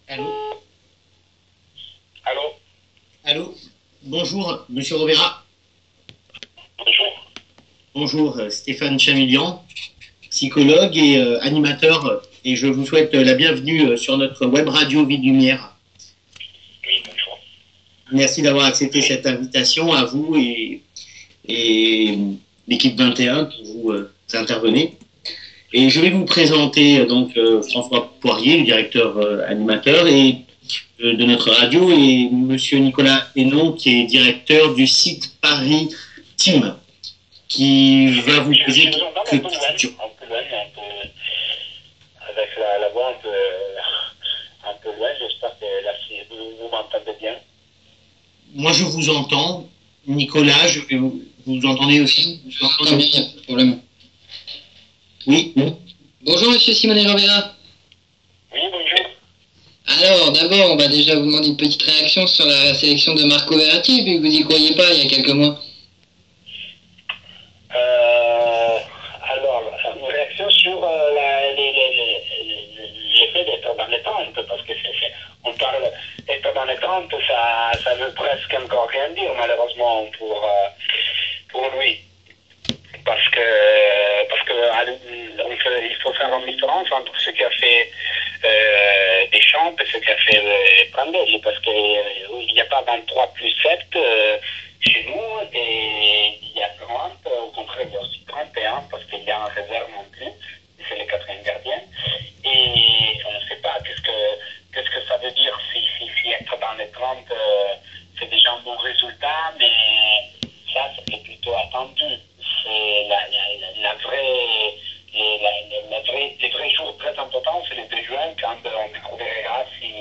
Allô? Allô? Allô? Bonjour, monsieur Rovera. Bonjour. Bonjour, Stéphane Chamillian, psychologue et animateur, et je vous souhaite la bienvenue sur notre web radio Vie de Lumière. Oui, bonjour. Merci d'avoir accepté cette invitation à vous et l'équipe 21 pour vous intervenez. Et je vais vous présenter François Poirier, le directeur animateur de notre radio, et monsieur Nicolas Hénon, qui est directeur du site Paris Team, qui va vous poser quelques questions. Un peu loin, avec la voix un peu loin. J'espère que là, vous m'entendez bien. Moi, je vous entends. Nicolas, vous entendez aussi? Je vous entends bien, pas de problème. Oui. Bonjour Monsieur Simone Rovera. Oui, bonjour. Alors, d'abord, on va déjà vous demander une petite réaction sur la sélection de Marco Verratti, vu que vous n'y croyez pas il y a quelques mois. Alors, une réaction sur l'effet d'être dans les 30, parce que on parle d'être dans les 30, ça veut presque encore rien dire, malheureusement, pour lui. Parce que il faut faire une différence entre ce qu'a fait Deschamps et ce qu'a fait Prandelli, parce qu'il n'y a pas 23 plus 7 chez nous, et il y a 30, au contraire il y a aussi 31, parce qu'il y a un réserve non plus, c'est le quatrième gardien, et on ne sait pas qu'est-ce que ça veut dire si être dans les 30 c'est déjà un bon résultat, mais ça c'était plutôt attendu. C'est les vrais jours très importants, c'est les 2 juin, quand on découvrira si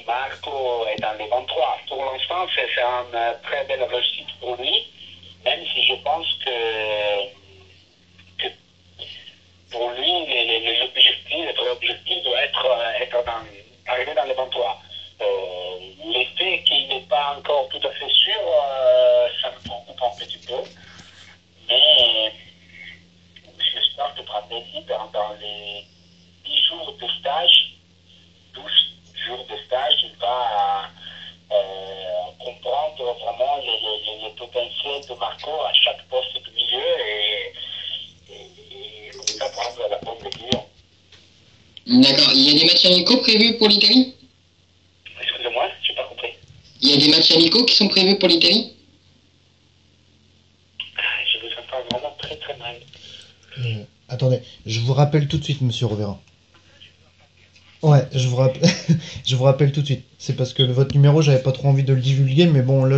Marco est dans les 23. Pour l'instant, c'est une très belle réussite pour lui, même si je pense que pour lui, le vrai objectif doit être arriver dans les 23. L'effet qu'il n'est pas encore tout à fait sûr, ça me préoccupe un petit peu. Mais j'espère que Prandelli, dans les 10 jours de stage, 12 jours de stage, il va comprendre vraiment les potentiels de Marco à chaque poste du milieu et comme ça prendre la bonne décision. D'accord. Il y a des matchs amicaux prévus pour l'Italie? Excusez-moi, je n'ai pas compris. Il y a des matchs amicaux qui sont prévus pour l'Italie? Je vous entends vraiment très très mal. Attendez, je vous rappelle tout de suite, monsieur Rovera. Ouais, je vous rappelle tout de suite. C'est parce que votre numéro, j'avais pas trop envie de le divulguer, mais bon, là, j'ai